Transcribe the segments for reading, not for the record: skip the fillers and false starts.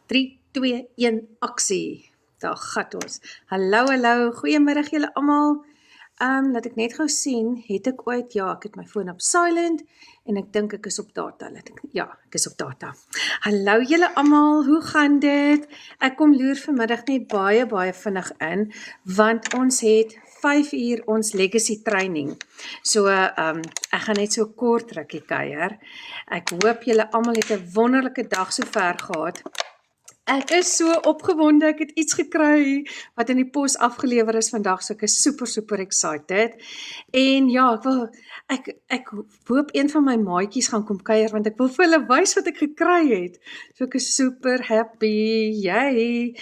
3, 2, 1, aksie. Daar gaat ons. Hallo, goeiemiddag julle almal. Laat ek net gou sien, het ek ooit, ja, ek het my foon op silent, en ek dink ek is op data, ek is op data. Hallo julle almal, hoe gaan dit? Ek kom loer vanmiddag net baie vinnig in, want ons het 5 uur ons legacy training. So, ek gaan net so kort rukkie kuier. Ek hoop julle almal het 'n wonderlike dag so ver gehad. Ek is so opgewonde, ek het iets gekry wat in die pos afgelewer is vandag, so ek is super excited. En ja, ek hoop een van my maatjies gaan kom kuier, want ek wil vir hulle wys wat ek gekry het. So ek is super happy, jy.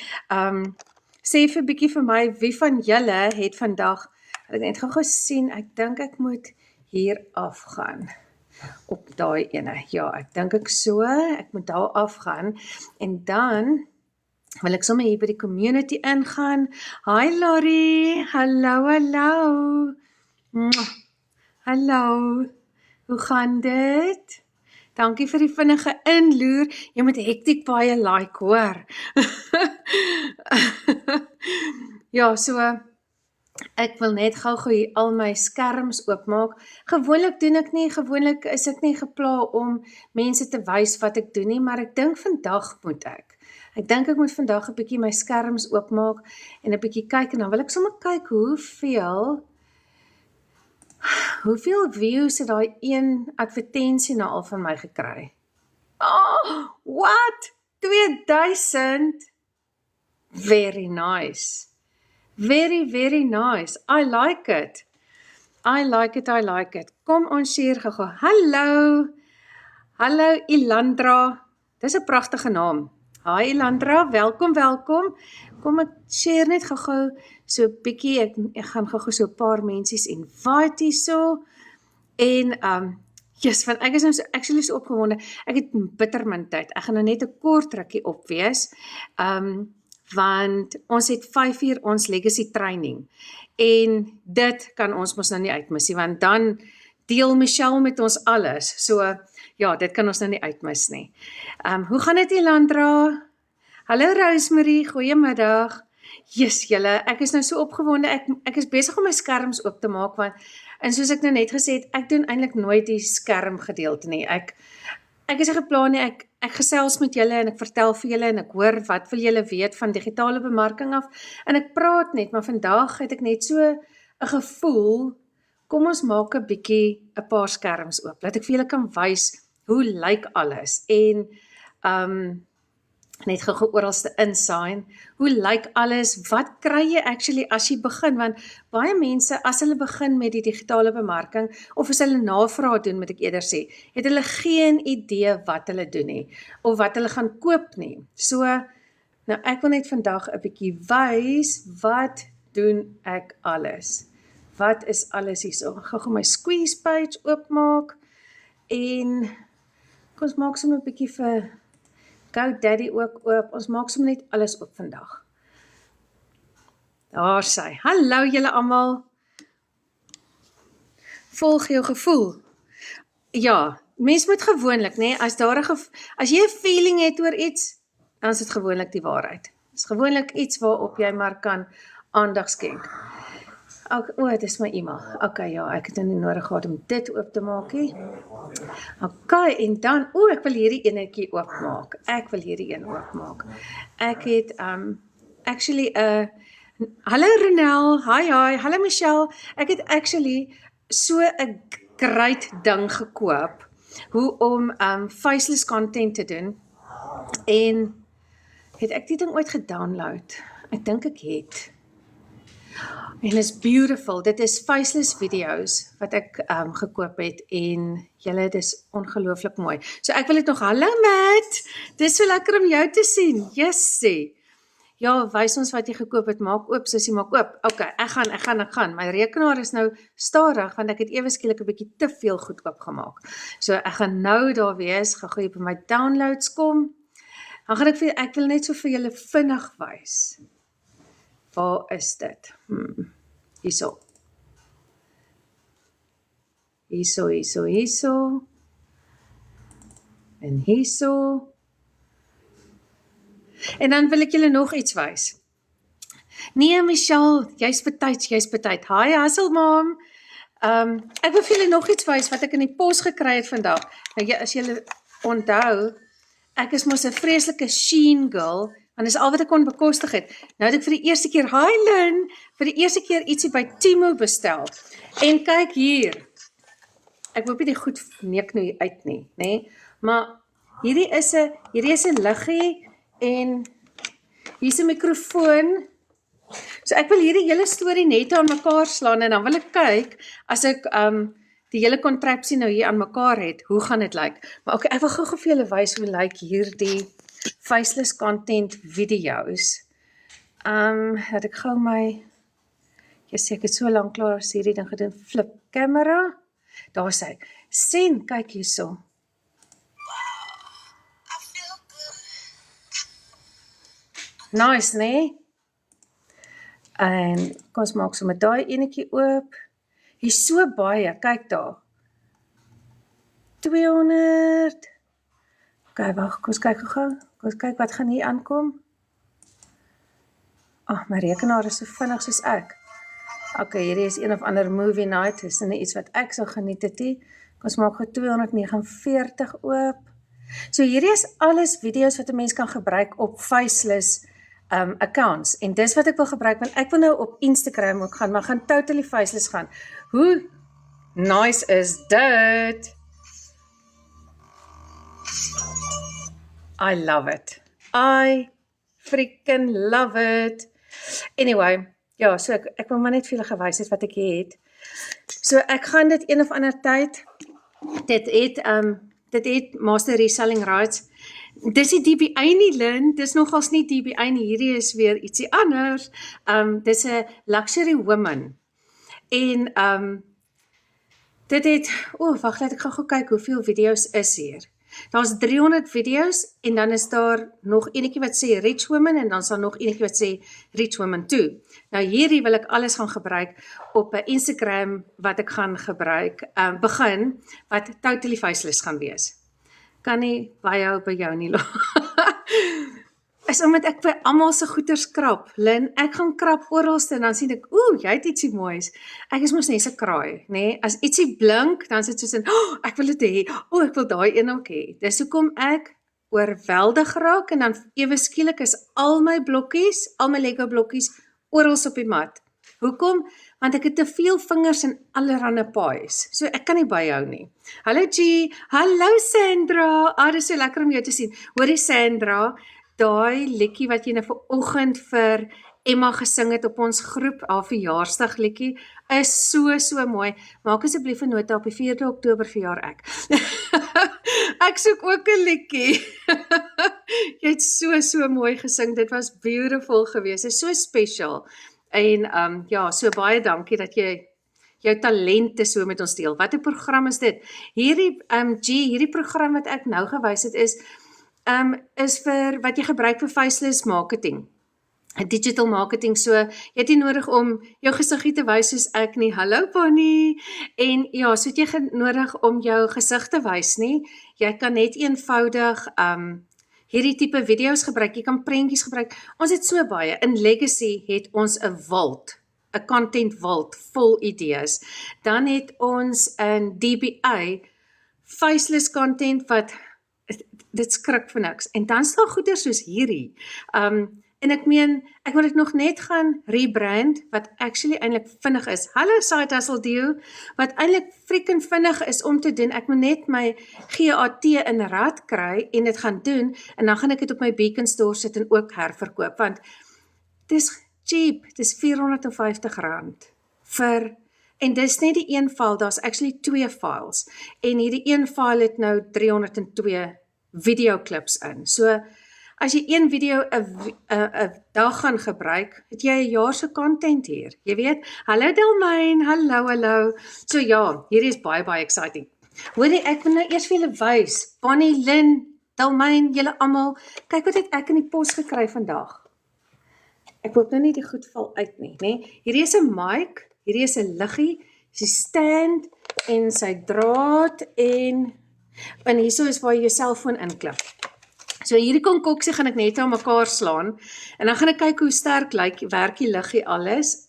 Sê vir 'n bietjie vir my, wie van julle het vandag, ek het net gou gesien, ek dink ek moet hier afgaan. Op daai ene, ja, ek dink ek moet daar afgaan, en dan wil ek sommer hier by die community ingaan. Hi Laurie, hallo. Hallo, hoe gaan dit? Dankie vir die vinnige inloer, jy moet hektiek baie like, hoor. Ja, so, ek wil net gou hier al my skerms oopmaak. Gewoonlik doen ek nie, gewoonlik is ek nie gepla om mense te wys wat ek doen nie, maar ek dink vandag moet ek. Ek dink ek moet vandag 'n bietjie my skerms oopmaak en 'n bietjie kyk, en dan wil ek sommer kyk hoeveel views het daai een advertensie nou al van my gekry. Oh, what? 2000? Very nice. Very nice. I like it. Kom ons share gou. Hallo Ilandra. Dis 'n pragtige naam. Hi Ilandra, welkom. Kom ek share net gou so 'n bietjie. Ek gaan gou so 'n paar mensies invite hierso. En want ek is nou actually so opgewonde. Ek het bitter min tyd. Ek gaan nou net 'n kort rukkie op wees. Want ons het 5 uur ons legacy training, en dit kan ons mos nou nie uitmis nie, want dan deel Michelle met ons alles, so ja, dit kan ons nou nie uitmis nie. Hoe gaan dit Elandra? Hallo Rosemary, goeiemiddag. Yes, julle, ek is nou so opgewonde, ek is besig om my skerms oop te maak, want, en soos ek nou net gesê het, ek doen eintlik nooit die skerm gedeelte nie, ek is geplan nie, ek gesels met julle en ek vertel vir julle en ek hoor wat wil julle weet van digitale bemarking af, en ek praat net, maar vandag het ek net so 'n gevoel, kom ons maak 'n bietjie 'n paar skerms oop, laat ek vir julle kan wys hoe lyk alles, en net gou oralste insign, hoe lyk alles, wat kry jy actually as jy begin, want baie mense, as hulle begin met die digitale bemarking, of as hulle navraag doen, moet ek eerder sê, het hulle geen idee wat hulle doen nie, of wat hulle gaan koop nie. So, nou ek wil net vandag 'n bietjie wys, wat doen ek alles? Wat is alles hierso? Gou my squeeze page oopmaak, en kom ons maak sommer 'n bietjie vir GoDaddy ook oop, ons maak sommer net alles oop vandag. Daar sy, hallo julle almal, volg jou gevoel. Ja, mens moet gewoonlik, nee, as jy 'n feeling het oor iets, dan is dit gewoonlik die waarheid. Dit is gewoonlik iets waarop jy maar kan aandag skenk. Dit is my e-mail. Okay, ja, ek het nou nie nodig gehad om dit oop te maak nie. Okay, en dan, ek wil hierdie enetjie oopmaak. Ek het, actually, hallo Renel, hi, hallo Michelle, ek het actually so 'n great ding gekoop, hoe om faceless content te doen, en het ek die ding ooit gedownload? Ek dink ek het. En is beautiful, dit is faceless videos wat ek gekoop het, en julle, dit is ongelooflik mooi. So ek wil dit nog, hallo Matt, dit is so lekker om jou te sien, jessie. Ja, wys ons wat jy gekoop het, maak oop, sussie, maak oop. Okay, ek gaan, my rekenaar is nou stadig, want ek het ewe skielik 'n bietjie te veel goed oopgemaak. So ek gaan nou daar wees, gaan jy by my downloads kom, dan gaan ek wil net so vir julle vinnig wys. Waar is dit? Hierso. En hierso. En dan wil ek julle nog iets wys. Nee, Michelle, jy's betyd. Hi, hustle mom. Ek wil vir julle nog iets wys wat ek in die pos gekry het vandag. Nou, as julle onthou, ek is mos 'n vreeslike Shein girl, want dis al wat ek kon bekostig het. Nou het ek vir die eerste keer, hi Lynn, vir die eerste keer ietsie by Temu bestel. En kyk hier. Ek hoop nie die goed neek nou uit nie, nê? Maar hierdie is 'n liggie en hier's 'n mikrofoon. So ek wil hierdie hele storie net aan mekaar slaan en dan wil ek kyk as ek die hele contrapsie nou hier aan mekaar het, hoe gaan dit lyk? Maar okay, ek wil gou vir julle wys hoe lyk hierdie faceless content video's. Dat ek gou my ek het so lank klaar as hierdie ding gedoen, flip camera. Daar is hy. Sien, kyk hierso. Nice, nee? En kom ons maak so met daai enetjie oop. Hier's so baie, kyk daar. 200. Okay, wag, kom ons kyk gou. Kom ons kyk wat gaan hier aankom. My rekenaar is so vinnig soos ek. Okay, hierdie is een of ander movie night. Dis nie iets wat ek sou geniet het nie. Kom ons maak gou 249 oop. So hierdie is alles video's wat 'n mens kan gebruik op faceless accounts. En dis wat ek wil gebruik, want ek wil nou op Instagram ook gaan, maar gaan totally faceless gaan. Hoe nice is dit? I love it. I freaking love it. Anyway, ja, so ek wil maar net vir julle gewys het wat ek het. So ek gaan dit een of ander tyd, dit het Master Reselling Rights. Dis die DBI nie, Lynn, dis nogals nie DBI nie, hierdie is weer ietsie anders. Dis 'n luxury woman. En dit het, wag, laat ek gou kyk hoeveel video's is hier. Daar's 300 video's en dan is daar nog enetjie wat sê Rich Woman en dan is daar nog enetjie wat sê Rich Woman 2. Nou hierdie wil ek alles gaan gebruik op 'n Instagram wat ek gaan gebruik, begin, wat totally faceless gaan wees. Kan nie byhou by jou nie. Is omdat ek by almal se goeders krap. Lynn, ek gaan krap oralste en dan sien ek, jy het ietsie moois. Ek is mos net 'n kraai, nê? As ietsie blink, dan is dit soos 'n, ek wil dit hê. Ek wil daai een ook hê. Dis hoekom ek oorweldig raak en dan ewe skielik is al my Lego blokkies oral op die mat. Hoekom? Want ek het te veel vingers in allerlei paais. So ek kan nie byhou nie. Hallo G, hallo Sandra. Dit is so lekker om jou te sien. Hoorie Sandra, daai liedjie wat jy nou vanoggend vir Emma gesing het op ons groep, haar verjaarsdag liedjie, is so mooi. Maak asseblief 'n nota, op die 4de Oktober verjaar ek. Ek soek ook 'n liedjie. Jy het so mooi gesing. Dit was beautiful geweest. Dit is so special. En so baie dankie dat jy jou talente so met ons deel. Wat 'n program is dit? Hierdie program wat ek nou gewys het is vir wat jy gebruik vir faceless marketing. Digital marketing, so jy het nie nodig om jou gesiggie te wys soos ek nie. Hallo Bonnie. En ja, so het jy nodig om jou gesig te wys nie. Jy kan net eenvoudig hierdie tipe video's gebruik, jy kan prentjies gebruik. Ons het so baie. In Legacy het ons 'n vault, 'n content vault vol idees. Dan het ons in DBI faceless content wat dit skrik vir niks. En dan is daar goeders soos hierdie. En ek meen, ek wil dit nog net gaan rebrand, wat actually eintlik vinnig is. Hallo Side Hustle Dio, wat eintlik freaking vinnig is om te doen. Ek moet net my GAT in rad kry en dit gaan doen, en dan gaan ek dit op my Beacon Store sit en ook herverkoop, want dit is cheap, dit is R450 en dis net die een file, daar's actually 2 files, en hierdie een file het nou 302 videoclips in. So, as jy een video 'n dag gaan gebruik, het jy 'n jaar se content hier. Jy weet, hallo Delmyn, hallo. So ja, hierdie is baie exciting. Hoorie, ek wil nou eers vir julle wys. Bonnie, Lynn, Delmyn, julle almal, kyk wat het ek in die pos gekry vandag. Ek hoop nou nie die goed val uit nie, né? Hierdie is 'n mic, hierdie is 'n liggie, sy stand en sy draad en hierso is waar jy jou selfoon inklip. So hierdie konkoksie gaan ek net aan mekaar slaan en dan gaan ek kyk hoe sterk werk die liggie alles.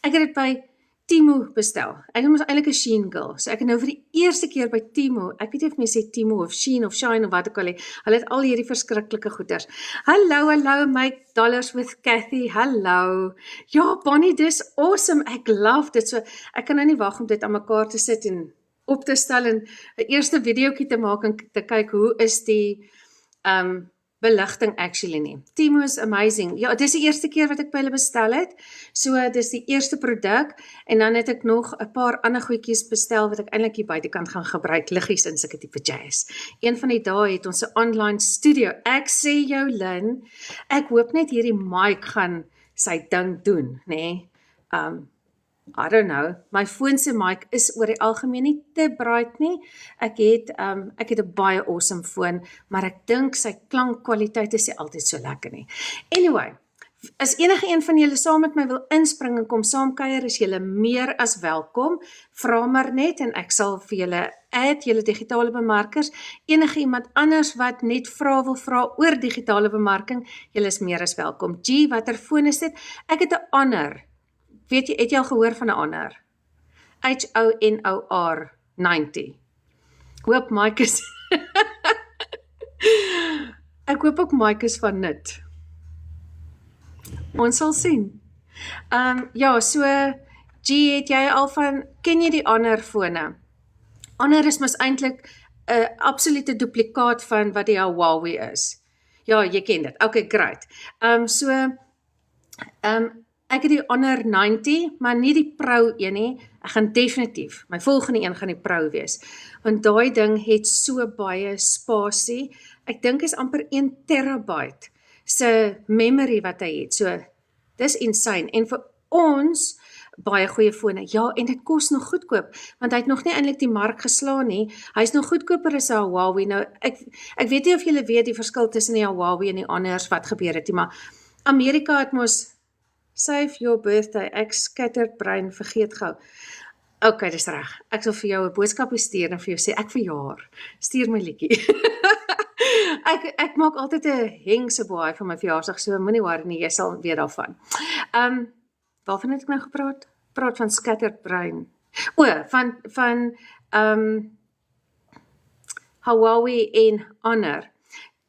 Ek het dit by Temu bestel. Ek is eintlik 'n Shein girl. So ek het nou vir die eerste keer by Temu, ek weet nie of mense sê Temu of Shein of Shine of wat ook al het. Hulle het al hierdie verskriklike goeders. Hallo my dollars with Kathy. Hallo. Ja, Bonnie, dis awesome. Ek love dit. So ek kan nou nie wag om dit aan mekaar te sit en op te stel en 'n eerste videoetjie te maak en te kyk hoe is die beligting actually nie. Temu is amazing. Ja, dis die eerste keer wat ek by hulle bestel het. So dis die eerste produk en dan het ek nog 'n paar ander goedjies bestel wat ek eintlik hier buitekant gaan gebruik, liggies en sulke tipe jazz. Een van die dae het ons 'n online studio. Ek sê jou Lynn, ek hoop net hierdie mic gaan sy ding doen, nê? I don't know, my foon se mic is oor die algemeen nie te bright nie. Ek het 'n baie awesome foon, maar ek dink sy klankkwaliteit is nie altyd so lekker nie. Anyway, as enige een van julle saam met my wil inspring en kom saamkuier, is julle meer as welkom. Vra maar net en ek sal vir julle add julle digitale bemarkers. Enige iemand anders wat net wil vra oor digitale bemarking, julle is meer as welkom. Gee, watter foon is dit? Ek het 'n Honor. Weet jy, het jy al gehoor van 'n Honor? HONOR 90. Hoop Mike is ek hoop ook Mike is van nut. Ons sal sien. Ja, so G, het jy al ken jy die Honor fone? Honor is mos eintlik 'n absolute duplikaat van wat die Huawei is. Ja, jy ken dit. Okay, great. Ek het die Honor 90, maar nie die Pro een nie. Ek gaan definitief, my volgende een gaan die Pro wees. Want daai ding het so baie spasie. Ek dink is amper 1 terabyte se memory wat hy het. So, dis insane. En vir ons, baie goeie fone. Ja, en dit kos nog goedkoop, want hy het nog nie eintlik die mark geslaan nie. Hy is nog goedkoper as 'n Huawei. Nou, ek weet nie of julle weet die verskil tussen die Huawei en die Honors wat gebeur het nie, maar Amerika het mos save your birthday, ek scattered brein, vergeet gou. Okay, dis reg. Ek sal vir jou 'n boodskap stuur en vir jou sê ek verjaar. Stuur my liedjie. ek maak altyd 'n hengse baai vir my verjaarsdag, so moenie worry nie, jy sal weet daarvan. Waarvan het ek nou gepraat? Praat van scattered brein. Van Huawei en Honor.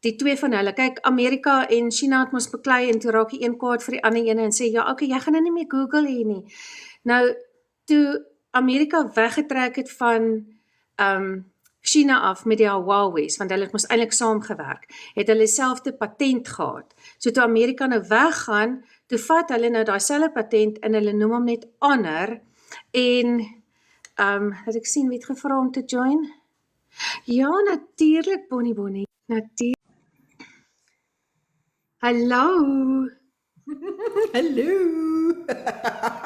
Die twee van hulle, kyk, Amerika en China het ons beklei en toe raak die een kwaad vir die ander ene en sê, ja, okay, jy gaan nou nie meer Google hier nie. Nou, toe Amerika weggetrek het van China af met die Huawei's, want hulle het mos eintlik saamgewerk, het hulle selfde patent gehad. So toe Amerika nou weggaan, toe vat hulle nou daai selfde patent en hulle noem hom net Honor en het ek sien wie het gevra om te join? Ja, natuurlik, Bonnie. Natuurlik. Hallo. Hallo.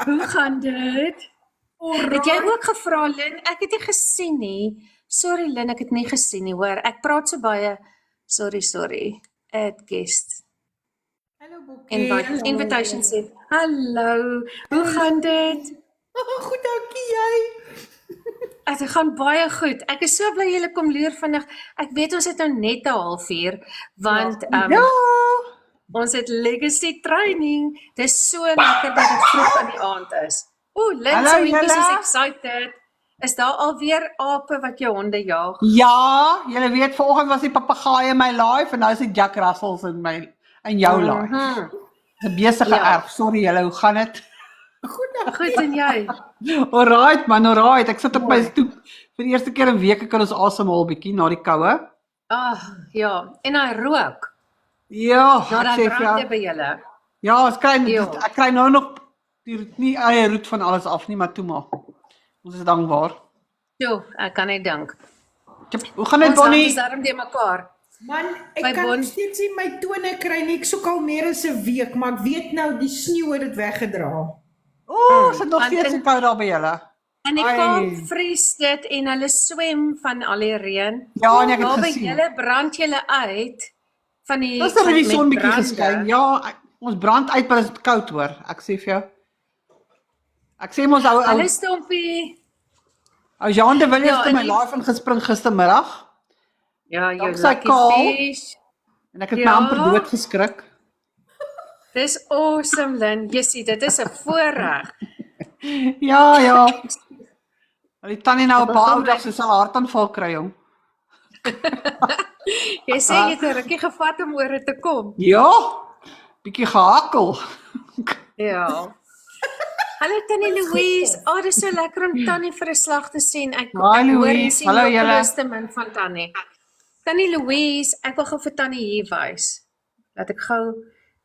Hoe gaan dit? Het jy ook gevra, Lynn? Ek het nie gesien nie. Sorry, Lynn, ek het nie gesien nie, hoor. Ek praat so baie. Sorry. Add guest. Hallo, Boekie. Invitation sê. Hallo. Hoe gaan dit? Goed, dankie jy. Dit gaan baie goed. Ek is so bly julle kom leer vandag. Ek weet ons het nou net 'n halfuur, want ons het legacy training. Dis so lekker dat dit vroeg aan die aand is. Lynn, so is excited. Is daar alweer ape wat jou honde jaag? Ja, julle weet, vanoggend was die papegaai in my live en nou is die Jack Russells in jou live. Dis 'n besige erf. Sorry julle, hoe gaan dit? Goed en jy? Alright man, alright. Ek sit op my stoep vir die eerste keer in weke kan ons asemhaal bietjie na die koue. Ja, en hy rook. Ja, ek sê brand by julle. Ja, ek kry nou nog nie eie roet van alles af nie, maar toe maar. Ons is dankbaar. Jo, ek kan net dink. Hoe gaan dit, Bonnie? Ons darm die mekaar. Man, ek kan steeds nie my tone kry nie. Ek soek al meer as 'n week, maar ek weet nou die sneeu het dit weggedra. Is dit nog steeds so koud daar by julle? En die Kaap vries dit en hulle swem van al die reën. Ja, en ek het gesien. By julle brand julle uit van die Dis er die son bietjie geskyn. Ja, ons brand uit, maar dit is koud hoor. Ek sê vir jou. Ek sê mos Hallo Stompie. Jean de Villiers het my live ingespring gistermiddag. Ja, jou lucky fish. En ek het my amper dood geskrik. Dis awesome, Lynn. Jessie, dit is 'n voorreg. Ja. Die tannie nou op haar ou dag sy sal 'n hartaanval kry, jong. Jy sê jy het 'n rukkie gevat om oor dit te kom. Ja, bietjie gehakkel. Ja. Hallo Tannie Louise. Dis so lekker om Tannie vir 'n slag te sien. Ek Hi, hoor en Louise. sien Hallo, ook julle. bewuste min van Tannie. Tannie Louise, ek wil gou vir Tannie hier wys. Laat ek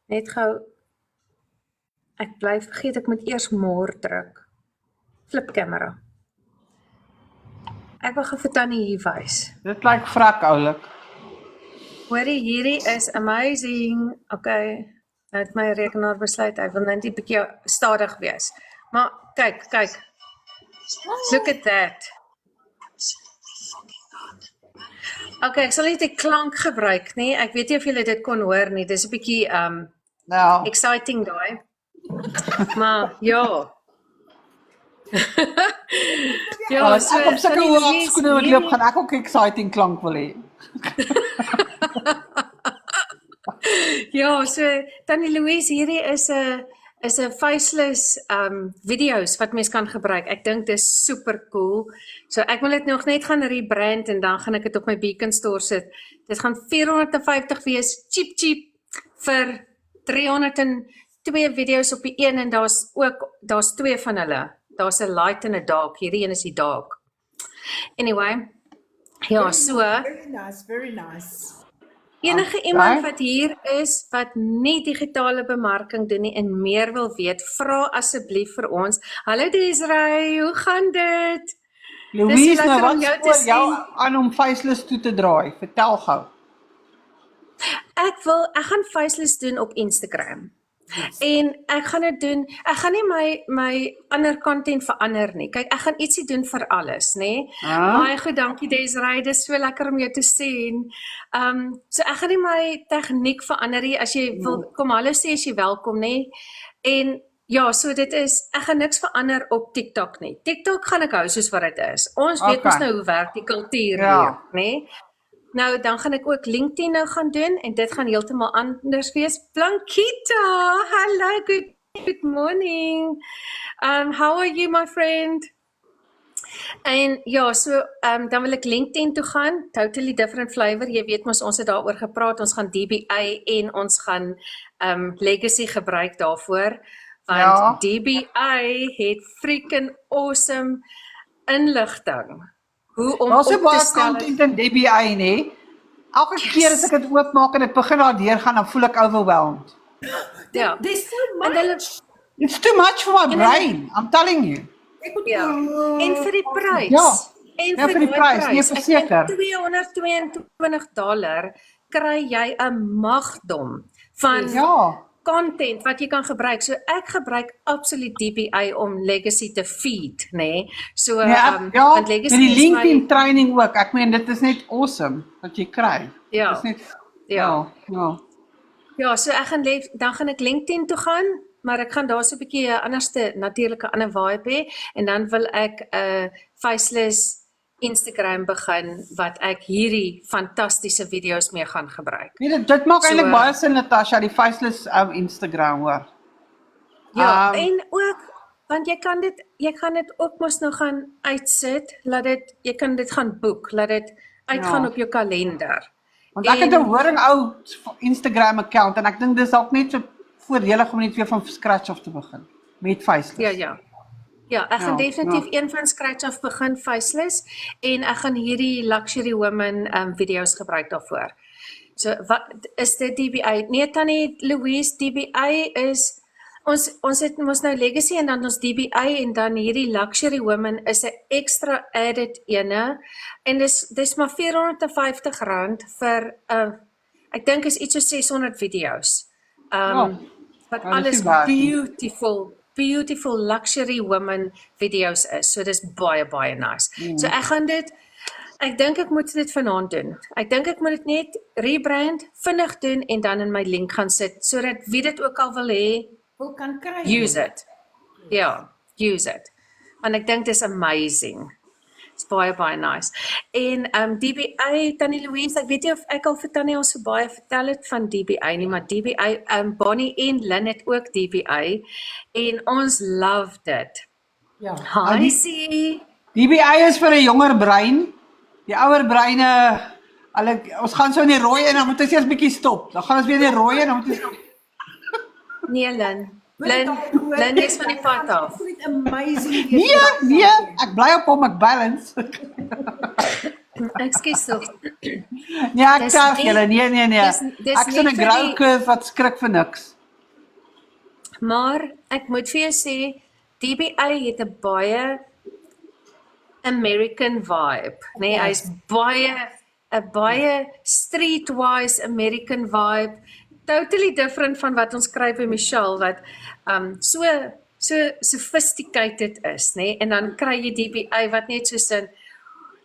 net gou ek bly vergeet ek moet eers more druk. Flip camera. Ek wil gou vir Tannie hier wys. Dit lyk vrek oulik. Hoorie, hierdie is amazing. Okay, nou het my rekenaar besluit, hy wil net 'n bietjie stadig wees. Maar kyk. Look at that. Okay, ek sal net die klank gebruik, nee. Ek weet nie of julle dit kon hoor nie. Dis 'n bietjie Nou, exciting daai. Maar ja. Ja, as ek op sulke Tannie hoë Louise, skoene moet loop, gaan ek ook exciting klank wil hê. Ja, so Tannie Louise, hierdie is 'n faceless video's wat mens kan gebruik. Ek dink dis super cool. So ek wil dit nog net gaan rebrand en dan gaan ek dit op my Beacon store sit. Dit gaan 450 wees, cheap vir 302 video's op die een en daar's twee van hulle. Daar's 'n light en 'n dark. Hierdie een is die dark. Anyway, ja, so Very nice. enige iemand wat hier is wat nie digitale bemarking doen nie en meer wil weet, vra asseblief vir ons. Hallo Desiree, hoe gaan dit? Louise, lekker nou om wat jou te spoor jou sien. aan om faceless toe te draai? Vertel gou. Ek gaan faceless doen op Instagram. En ek gaan dit doen, ek gaan nie my ander content verander nie. Kyk, ek gaan ietsie doen vir alles, nê? Baie goed, dankie Desiree, dis so lekker om jou te sien. So ek gaan nie my tegniek verander nie. As jy wil kom hallo sê as jy welkom, nê? En ja, so dit is, ek gaan niks verander op TikTok nie. TikTok gaan ek hou soos wat dit is. Ons weet mos nou hoe werk die kultuur hier, nê? Nou, dan gaan ek ook LinkedIn nou gaan doen en dit gaan heeltemal anders wees. Blanquita, hello, good morning. How are you, my friend? En ja, so dan wil ek LinkedIn toe gaan, totally different flavor. Jy weet mos ons het daaroor gepraat, ons gaan DBA en ons gaan Legacy gebruik daarvoor, want DBA het freaking awesome inligting. Hoe om Daar's op baie te stel. content in DBA, nê? Elke keer as ek dit oopmaak en dit begin daar deurgaan, dan voel ek overwhelmed. Ja. There's so En hulle much. It's too much for my brain, I'm telling you. ja. En vir die prys. Ja. En Ja, vir die prys, nee, Ek verseker. dink $222 kry jy 'n magdom van Ja. content wat jy kan gebruik. So ek gebruik absoluut DBA om Legacy te feed, nê? So Ja, want met Legacy die is LinkedIn training ook. Ek meen dit is net awesome wat jy kry. Ja. Dit is net Ja. ja. Ja, so dan gaan ek LinkedIn toe gaan, maar ek gaan daar so 'n bietjie 'n anderste natuurlike ander vibe hê en dan wil ek 'n faceless Instagram begin wat ek hierdie fantastiese video's mee gaan gebruik. Nee, dit maak So, eintlik baie sin, Natasha, die faceless Instagram hoor. Ja, en ook want jy kan dit ook mos nou gaan uitsit, jy kan dit gaan boek, laat dit uitgaan op jou kalender. Want ek het 'n horing ou Instagram account en ek dink dis dalk net so voordelig om net weer van scratch af te begin met faceless. Ja, ek gaan definitief een van scratch af begin faceless en ek gaan hierdie luxury women video's gebruik daarvoor. So wat is dit DBA? Nee, Tannie Louise, DBA is ons het mos nou Legacy en dan ons DBA en dan hierdie luxury women is 'n extra added ene en dis maar R450 vir ek dink is iets so 600 video's. Wat alles beautiful luxury women video's is. So dis baie nice. So ek dink ek moet dit vanaand doen. Ek dink ek moet dit net rebrand, vinnig doen en dan in my link gaan sit sodat wie dit ook al wil hê, Kan kry. use it. Ja, use it. Want ek dink dis amazing. It's baie nice. En DBA, Tannie Louise, ek weet nie of ek al vir Tannie al so baie vertel het van DBA nie, maar DBA, Bonnie en Lynn het ook DBA en ons love dit. Ja. Hi, see. DBA is vir 'n jonger brein. Die ouer breine, ons gaan so in die rooi en dan moet ons eers bietjie stop. Dan gaan ons weer in die rooi en dan moet ons Nee, Lynn is van die pad af. Absoluut amazing. Nee, ek bly op hom, ek balance. Ekskuus tog. Nee, ek sê julle, nee. dis Ek sien 'n net vir grou die- curve wat skrik vir niks. Maar ek moet vir jou sê, DBA het 'n baie American vibe, nee, hy's baie streetwise American vibe, totally different van wat ons kry by Michelle wat so sophisticated is, nee, en dan kry jy DBA wat net so sin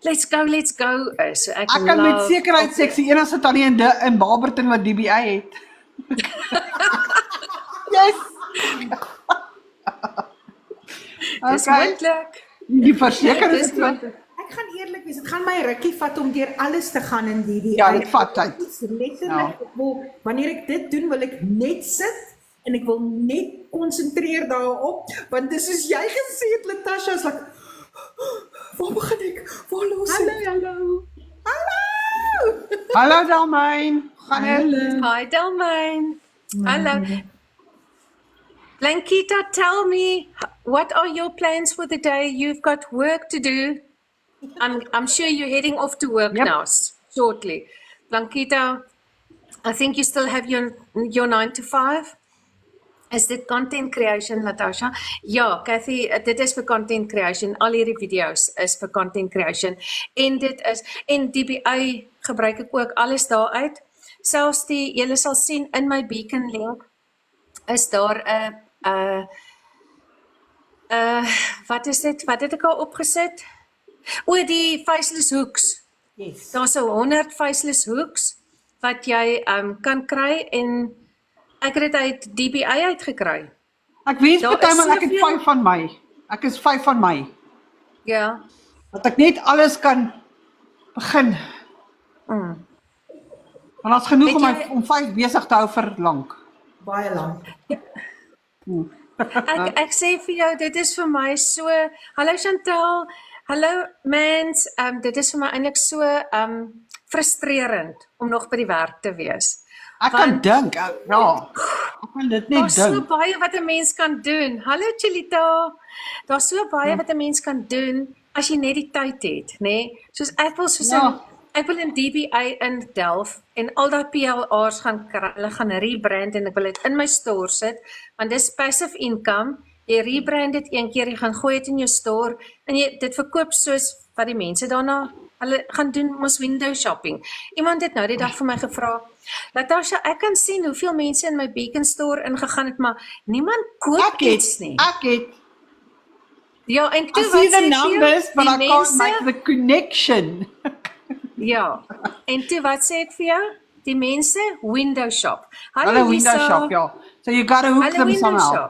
let's go is. So ek kan met sekerheid sê ek sien enigste tannie in Barberton wat DBA het. Yes. Dis moontlik. Die verseker is moontlik. Ek gaan eerlik wees, dit gaan my rukkie vat om deur alles te gaan in DBA. Ja, dit vat tyd. Letterlik, wanneer ek dit doen, wil ek net sit en ek wil net konsentreer daarop, want dis soos jy gesê het, Latasha, is like, waar begin ek? Waar los ek? Hallo. Hallo Dalmyn. Gaan dit? Hi Dalmyn. Hallo. Blankita, tell me, what are your plans for the day? You've got work to do. I'm sure you're heading off to work now, shortly. Blankita, I think you still have your 9 to 5. Is dit content creation, Natasha? Ja, Kathy, dit is vir content creation. Al hierdie video's is vir content creation. En DBA gebruik ek ook alles daaruit. Selfs julle sal sien in my beacon link is daar 'n wat is dit? Wat het ek al opgesit? Die faceless hooks. Yes. Daar's 100 faceless hooks wat jy kan kry en ek het dit uit DBA uitgekry. Ek wens partymal ek het 5 van my. Ek is 5 van my. Ja. Dat ek net alles kan begin. Want ons genoeg om 5 besig te hou vir lank. Baie lank. Ek sê vir jou, dit is vir my so, hallo Chantal, hallo mens, dit is vir my eintlik so frustrerend om nog by die werk te wees. Ek kan dink, ja, ek kan dit net Daar's so dink. baie wat 'n mens kan doen. Hallo Chilita. Daar's so baie wat 'n mens kan doen as jy net die tyd het, nê? Soos ek wil in DBA indelf en al daai PLR's hulle gaan rebrand en ek wil dit in my store sit, want dis passive income. Jy rebrand dit een keer, jy gaan gooi dit in jou store en jy dit verkoop soos wat die mense daarna hulle gaan doen mos window shopping. Iemand het nou die dag vir my gevra, Natasha, ek kan sien hoeveel mense in my Beacon store ingegaan het, maar niemand koop iets nie. Ek het. Ja, en toe I see the numbers, but I can't make the connection. Ja, en toe wat sê ek vir jou? Die mense window shop. Hulle window shop, ja. So you gotta hook them somehow.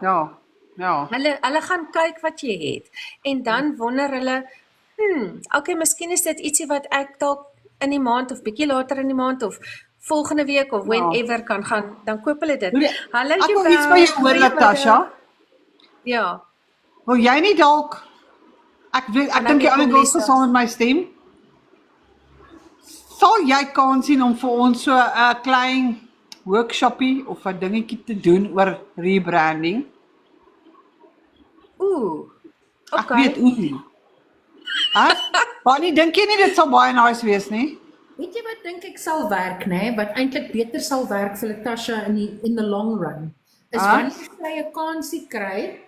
Ja. Hulle gaan kyk wat jy het. En dan wonder hulle, okay, miskien is dit ietsie wat ek dalk in die maand of bietjie later in die maand of volgende week of whenever kan gaan, dan koop hulle dit. Hallo, ek wil iets van jou hoor, Natasha. Ja. Wil jy nie dalk, ek dink jy almal wil saam met my stem. Sal jy kan sien om vir ons so 'n klein workshopie of 'n dingetjie te doen oor rebranding? Okay. Ek weet nie. Bonnie, dink jy nie dit sal baie nice wees nie? Weet jy wat dink ek sal werk, nê? Wat eintlik beter sal werk vir Latasha in the long run, is wanneer sy 'n kansie kry,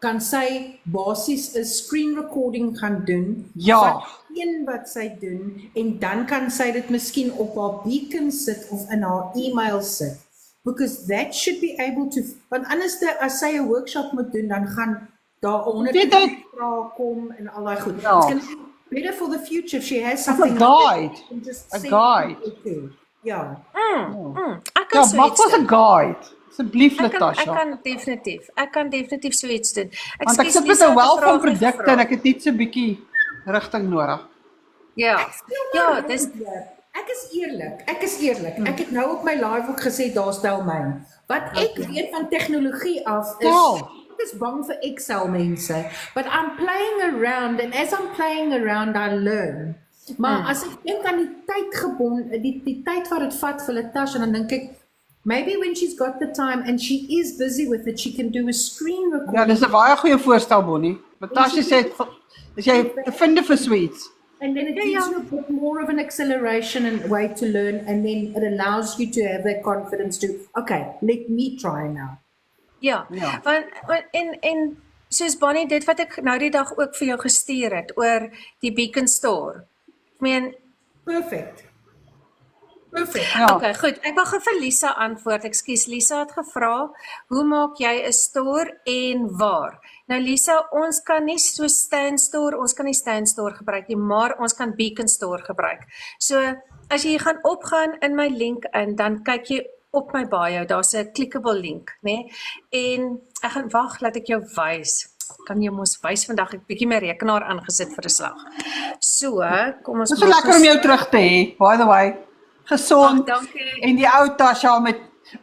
kan sy basies 'n screen recording gaan doen van een wat sy doen en dan kan sy dit miskien op haar Beacon sit of in haar e-mail sit. Because that should be able to, want anders as sy 'n workshop moet doen, dan gaan daar 100 vrae kom en al daai goed. It's going to be better for the future if she has something like a guide. Ja. Ek kan so wat was 'n guide? Asseblief, Natasha. Ek kan definitief so iets doen. Want ek sit met 'n wealth van produkte en ek het net so 'n bietjie rigting nodig. Ja. Ja, dis Ek is eerlik. Ek het nou op my live ook gesê daar's domein. Wat ek weet van tegnologie af is ek is bang vir Excel mense, but I'm playing around and as I'm playing around I learn. Maar as ek dink aan die tydgebond, die tyd wat dit vat vir Latasha, dan dink ek maybe when she's got the time and she is busy with it, she can do a screen recording. Ja, dis 'n baie goeie voorstel, Bonnie. Latasha sê as jy te vind vir sweets. And then it gives you a bit more of an acceleration and way to learn, and then it allows you to have that confidence to, okay, let me try now. Ja, want en soos Bonnie, dit wat ek nou die dag ook vir jou gestuur het oor die Beacon Store. Ek meen, Perfect. Ja. Okay, goed. Ek wil gou vir Lisa antwoord. Ekskuus, Lisa het gevra, hoe maak jy 'n store en waar? Nou Lisa, ons kan nie so ons kan nie Stand Store gebruik nie, maar ons kan Beacon Store gebruik. So, as jy gaan opgaan in my link in, dan kyk jy op my bio, daar's 'n clickable link, né? En ek gaan wag, laat ek jou wys. Kan jy mos wys vandag, ek bietjie my rekenaar aangesit vir 'n slag. So, kom ons Dit is so lekker om jou terug te hê, by the way. Gesond dankie. en die ou Tasha met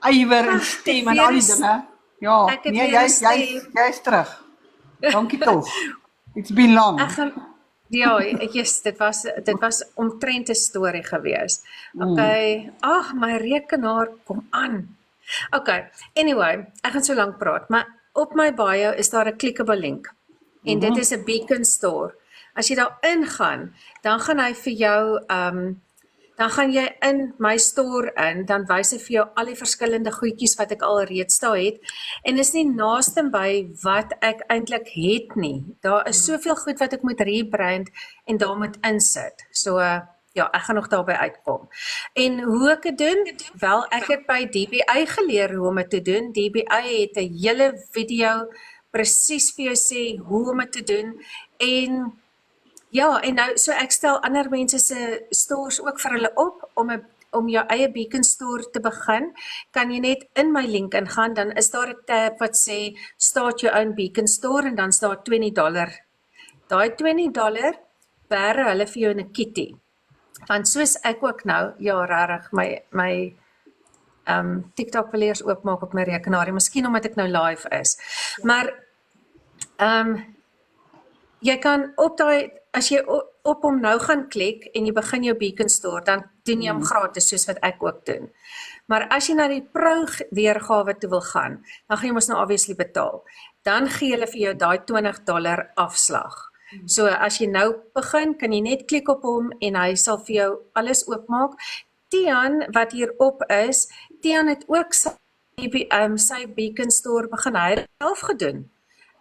ywer en stem en al die dinge. Ja, ek het nee, weer jy's terug. Dankie tog. It's been long. Ek gaan ja, dit was omtrent 'n storie gewees. Okay. Ag, my rekenaar kom aan. Okay. Anyway, ek gaan so lank praat, maar op my bio is daar 'n clickable link. En dit is 'n Beacon Store. As jy daar ingaan, dan gaan hy vir jou dan gaan jy in my store in, dan wys hy vir jou al die verskillende goedjies wat ek al reeds daar het, en is nie naaste by wat ek eintlik het nie. Daar is soveel goed wat ek moet rebrand en daar moet insit. So, ja, ek gaan nog daarby uitkom. En hoe ek dit doen? Wel, ek het by DBI geleer hoe om dit te doen. DBI het 'n hele video presies vir jou sê hoe om dit te doen, en ja, en nou, so ek stel ander mense se stores ook vir hulle op, om jou eie Beacon Store te begin, kan jy net in my link ingaan, dan is daar 'n tab wat sê, start your own Beacon Store, en dan staan $20. Daai $20 bære hulle vir jou in 'n kitty. Want soos ek ook nou, ja, rarig, my TikTok wil eers oopmaak op my rekenaar, miskien omdat ek nou live is. Maar, jy kan op daai, as jy op hom nou gaan klik en jy begin jou Beacon Store, dan doen jy hom gratis soos wat ek ook doen. Maar as jy na die Pro weergawe toe wil gaan, dan gaan jy mos nou obviously betaal. Dan gee hulle vir jou daai $20 afslag. So as jy nou begin, kan jy net klik op hom en hy sal vir jou alles oopmaak. Tian, wat hier op is, Tian het ook sy Beacon Store begin, hy het self gedoen.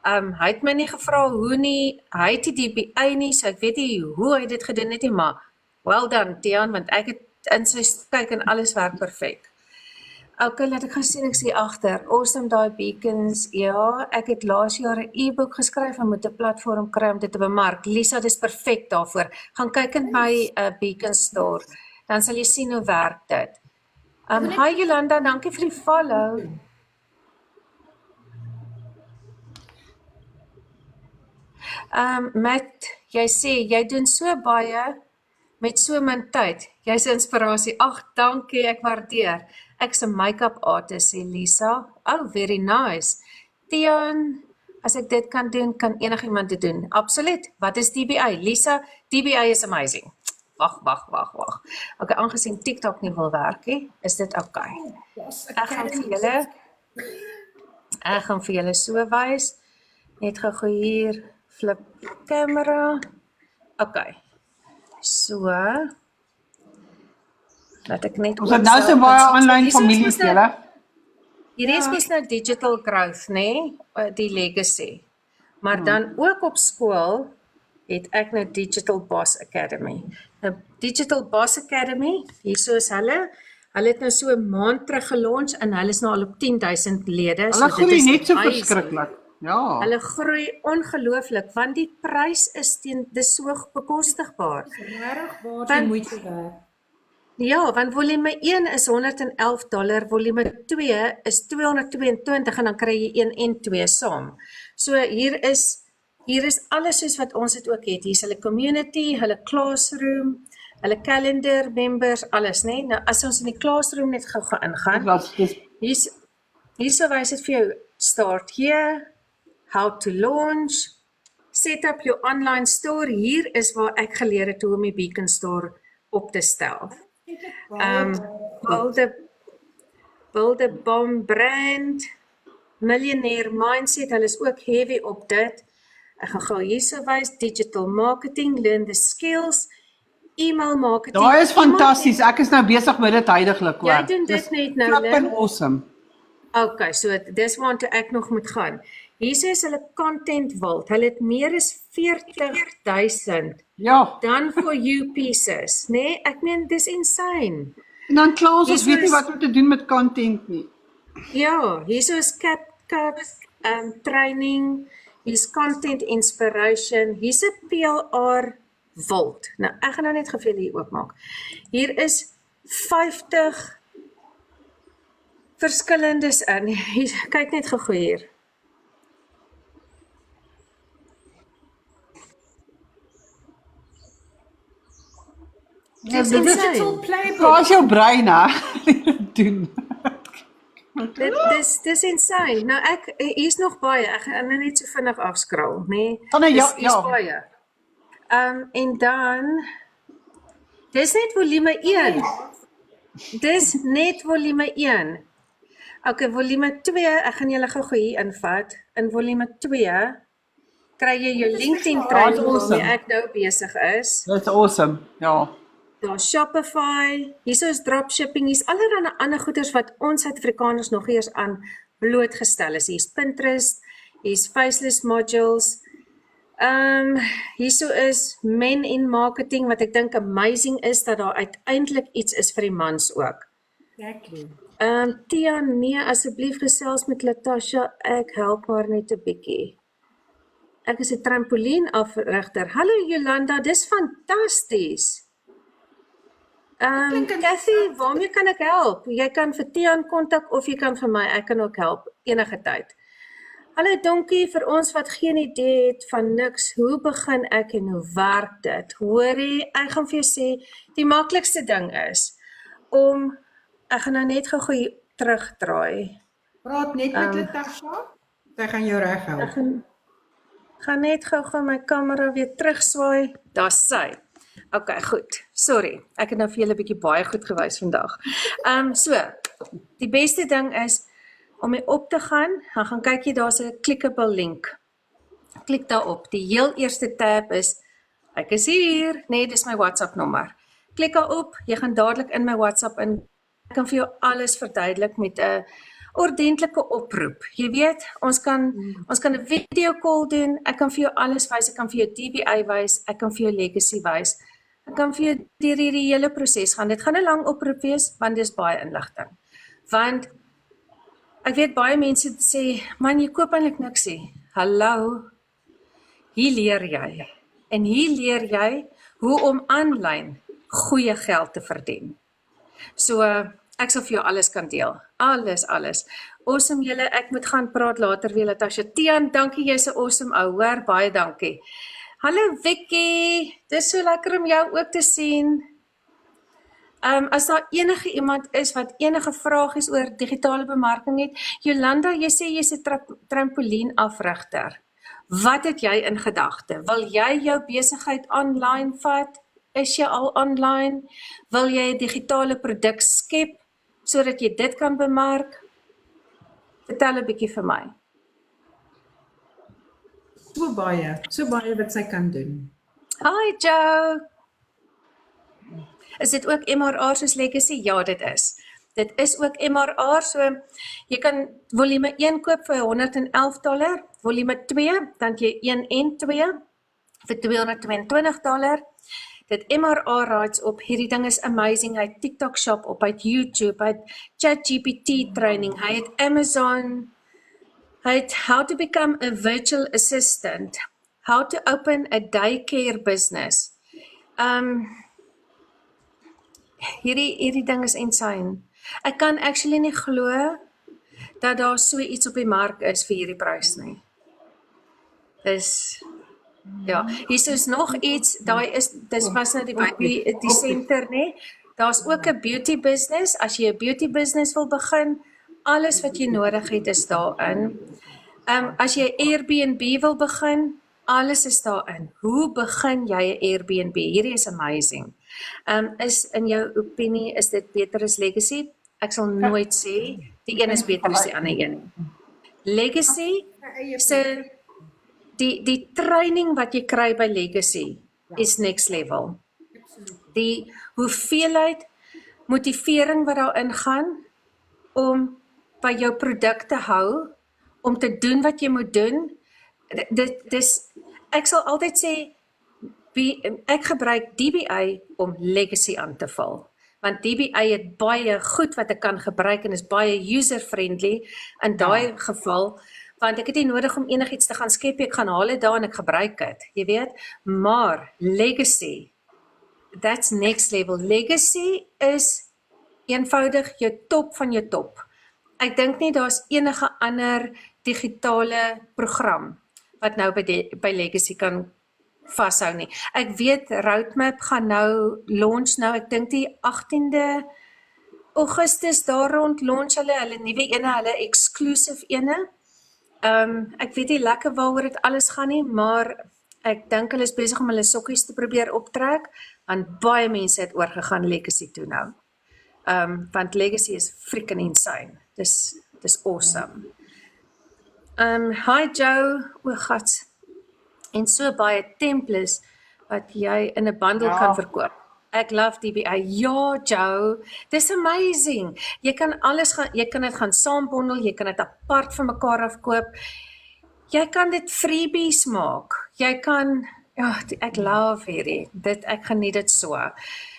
Hy het my nie gevra hoe nie, hy het die DBI nie, so ek weet nie hoe hy dit gedoen het nie, maar well done Tian, want ek het in sy kyk en alles werk perfek. Okay, laat ek gaan sien, ek sê agter, awesome daai beacons, ja, ek het laas jaar 'n e-book geskryf en moet 'n platform kry om dit te bemark. Lisa, dis perfek daarvoor. Gaan kyk in my Beacon Store, dan sal jy sien hoe werk dit. Hi Jolanda, dankie vir die follow. Matt, jy sê, jy doen so baie met so min tyd. Jy's 'n inspirasie. Ag, dankie, ek waardeer. Ek's 'n make-up artist, sê Lisa. Oh, very nice. Tian, as ek dit kan doen, kan enigiemand dit doen. Absoluut. Wat is DBI? Lisa, DBI is amazing. Wag. Okay, aangesien TikTok nie wil werk nie, is dit okay. Ek gaan vir julle so wys. Net gou hier, flip camera. Okay. So, laat ek net ons het nou so baie online families julle. Hierdie is mens nou digital growth, né? Die legacy. Maar dan ook op skool het ek nou Digital Boss Academy. Nou Digital Boss Academy, hierso is hulle. Hulle het nou so 'n maand terug gelons en hulle is nou al op 10,000 lede. Hulle groei net so verskriklik. Ja. Hulle groei ongelooflik want die prys is dis so bekostigbaar. Regtig waar jy moeite werd. Ja, want volume 1 is $111, volume 2 is $222 en dan kry jy 1 en 2 saam. So hier is Hier is alles soos wat ons dit ook het. Hier is hulle community, hulle classroom, hulle calendar, members, alles, né? Nou, as ons in die classroom net gou gaan ingaan, hierso wys dit vir jou, start here, how to launch, set up your online store. Hier is waar ek geleer het hoe om die Beacon store op te stel. Build a bomb brand, millionaire mindset, hulle is ook heavy op dit. Ek gaan gou hierso wys, digital marketing, learn the skills, email marketing. Daai is fantasties. Ek is nou besig met dit huidiglik hoor. Jy doen dit net nou, Lynn. Awesome. Okay, so dis waartoe ek nog moet gaan. Hier is hulle content vault. Hulle het meer as 40,000 Ja. done for you pieces, né? Ek meen dis insane. En dan klaar ons weet nie is- wat om te doen met content nie. Ja, hier is CapCut, training, hier's content inspiration, hier's 'n PLR vault. Nou, ek gaan nou net gou vir julle hier oopmaak. Hier is 50 verskillendes in. Hier, kyk net gou hier. Dis insane. digital playbook. Waar jou brein hè? doen. Dis insane. Nou hier's nog baie. Ek gaan nou net so vinnig afskraal, nê? Oh, nee, ja, Hier's ja. baie. En dan dis net volume 1. Dis net volume 1. Okay, volume 2, ek gaan julle gou hier invat. In volume 2 kry jy jou LinkedIn training awesome. waarmee ek nou besig is. That's awesome. Ja. Daar's Shopify, hier is dropshipping, hier's allerlei ander goeders wat ons Suid-Afrikaners nog eers aan blootgestel is. Hier's Pinterest, hier's faceless modules. Hierso is men in marketing wat ek dink amazing is dat daar uiteindelik iets is vir die mans ook. Exactly. Tia, nee, asseblief gesels met Latasha, ek help haar net 'n bietjie. Ek is 'n trampolien afrigter. Hallo Jolanda, dis fantasties. Cathy, waarmee kan ek help? Jy kan vir Tian kontak of jy kan vir my, ek kan ook help enige tyd. Hallo donkie vir ons wat geen idee het van niks, hoe begin ek en hoe werk dit? Hoorie, ek gaan vir jou sê, die maklikste ding is om, ek gaan nou net gou hier terugdraai. Praat net met Latasha. Sy gaan jou reg Ek help. gaan net gou my kamera weer terugswaai. Daar's sy. Okay, goed. Sorry. Ek het nou vir julle 'n bietjie baie goed gewys vandag. So, die beste ding is om hier op te gaan, dan gaan kyk jy daar's 'n clickable link. Klik daarop. Die heel eerste tab is ek is hier, nee, dis my WhatsApp nommer. Klik daarop, jy gaan dadelik in my WhatsApp in. Ek kan vir jou alles verduidelik met 'n ordentlike oproep. Jy weet, ons kan 'n video call doen. Ek kan vir jou alles wys. Ek kan vir jou DBA wys. Ek kan vir jou legacy wys. Ek kan vir jou deur hierdie hele proses gaan. Dit gaan 'n lang oproep wees want dis baie inligting. Want ek weet baie mense sê, man, jy koop eintlik niks nie. Hallo. Hier leer jy. En hier leer jy hoe om aanlyn goeie geld te verdien. So ek sal vir jou alles kan deel. Alles. Awesome julle, ek moet gaan praat later weer Latasha. Tian, dankie, jy's 'n awesome ou, hoor, baie dankie. Hallo Vicky, dis so lekker om jou ook te sien. As daar enige iemand is wat enige vragies oor digitale bemarking het, Jolanda, jy sê jy's 'n trampolien afrigter. Wat het jy in gedagte? Wil jy jou besigheid online vat? Is jy al online? Wil jy 'n digitale produk skep sodat jy dit kan bemark? Vertel 'n bietjie vir my. So baie wat sy kan doen. Hi Joe. Is dit ook MRR soos Legacy? Ja, dit is. Dit is ook MRR, so jy kan volume 1 koop vir $111, volume 2, dan het jy 1 en 2 vir $222. Dit MRR rights op, hierdie ding is amazing, hy het TikTok shop op, hy het YouTube, hy het ChatGPT training, hy het Amazon, hy het how to become a virtual assistant, how to open a daycare business. Hierdie ding is insane. Ek kan actually nie glo dat daar so iets op die mark is vir hierdie prys nie. Dis Ja, hier is nog iets, dis was nou die center, nê? Daar's ook 'n beauty business. As jy 'n beauty business wil begin, alles wat jy nodig het is daarin. As jy 'n Airbnb wil begin, alles is daarin. Hoe begin jy 'n Airbnb? Hierdie is amazing. Is in jou opinie, is dit beter as Legacy? Ek sal nooit sê die een is beter as die ander een. Legacy se die training wat jy kry by Legacy is next level. Die hoeveelheid motivering wat daarin gaan om by jou produk te hou, om te doen wat jy moet doen. Ek sal altyd sê, ek gebruik DBA om Legacy aan te val. Want DBA het baie goed wat ek kan gebruik en is baie user-friendly in daai geval, want ek het nie nodig om enigiets te gaan skep, ek gaan haal dit daar en ek gebruik dit, jy weet. Maar Legacy, that's next level. Legacy is eenvoudig jou top van jou top. Ek dink nie daar's enige ander digitale program wat nou by Legacy kan vashou nie. Ek weet Roadmap gaan nou launch nou, ek dink die 18de Augustus daar rond launch hulle nuwe ene, hulle exclusive ene. Ek weet nie lekker waaroor dit alles gaan nie, maar ek dink hulle is besig om hulle sokkies te probeer optrek, want baie mense het oorgegaan Legacy toe nou. Want Legacy is freaking insane. Dis awesome. Hi Joe, o God, en so baie templates wat jy in 'n bundel kan verkoop. Ek love DBA. Ja, Joe, dis amazing. Jy kan dit gaan saambondel, jy kan dit apart van mekaar afkoop. Jy kan dit freebies maak. Jy kan, ek love hierdie. Ek geniet dit so.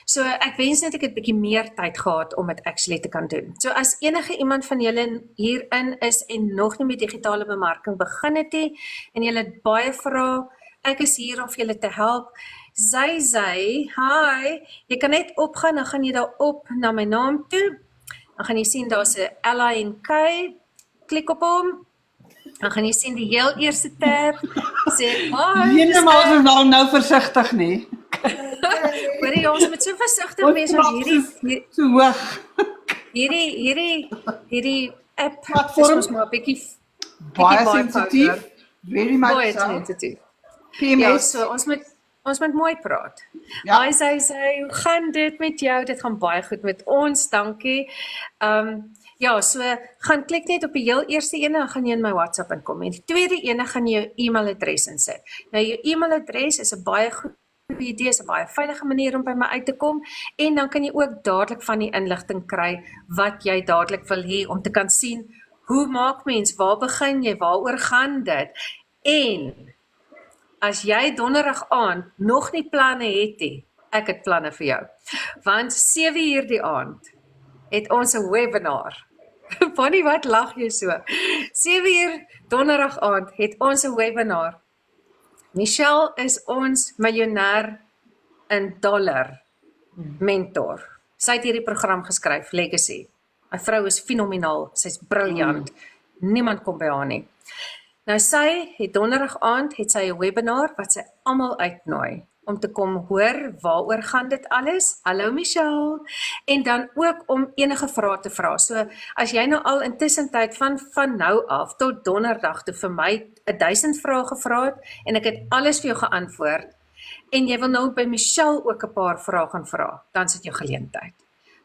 So ek wens net ek het 'n bietjie meer tyd gehad om dit actually te kan doen. So as enige iemand van julle hierin is en nog nie met digitale bemarking begin het nie, en julle het baie vrae, ek is hier om julle te help. Sy, hi, jy kan net opgaan, dan gaan jy daar op na my naam toe, dan gaan jy sien daar's 'n LINK, klik op hom, dan gaan jy sien die heel eerste tab, sê, hi. Nee, maar ons is nou versigtig nie. Hoorie, ons moet so versigtig wees as hierdie so hoog. Hierdie app platform is maar 'n bietjie baie sensitief, very much baie so. sensitief. PMS. Ja, so ons moet mooi praat. Ja. Hi sy, hoe gaan dit met jou? Dit gaan baie goed met ons, dankie. Ja, so gaan klik net op die heel eerste ene, dan gaan jy in my WhatsApp inkom. En die tweede ene gaan jy jou e-mailadres insit. Nou jou e-mailadres is 'n baie goeie idee, is 'n baie veilige manier om by my uit te kom, en dan kan jy ook dadelik van die inligting kry wat jy dadelik wil hê om te kan sien hoe maak mens, waar begin jy, waaroor gaan dit? En as jy donderdag aand nog nie planne het nie, ek het planne vir jou. Want 7:00 die aand het ons 'n webinar. Bonnie, wat lag jy so? 7:00 donderdag aand het ons 'n webinar. Michelle is ons miljonair in dollar mentor. Sy het hierdie program geskryf, Legacy. My vrou is fenomenaal, sy's briljant. Niemand kom by haar nie. Nou sy het donderdag aand het sy 'n webinar wat sy almal uitnooi om te kom hoor waaroor gaan dit alles. Hallo Michelle. En dan ook om enige vrae te vra. So as jy nou al intussen tyd van nou af tot donderdag toe vir my 1000 vrae gevra het en ek het alles vir jou geantwoord en jy wil nou by Michelle ook 'n paar vrae gaan vra, dan sit jou geleentheid.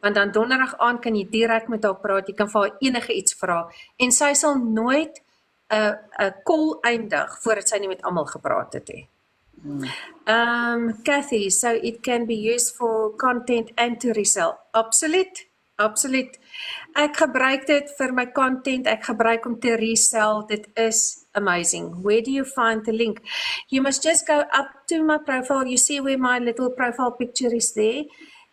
Want dan donderdag aand kan jy direk met haar praat, jy kan vir haar enige iets vra en sy sal nooit 'n call eindig voordat sy nie met almal gepraat het nie. Kathy, so it can be used for content and to resell. Absoluut. Ek gebruik dit vir my content, ek gebruik om te resell, dit is amazing. Where do you find the link? You must just go up to my profile, you see where my little profile picture is there,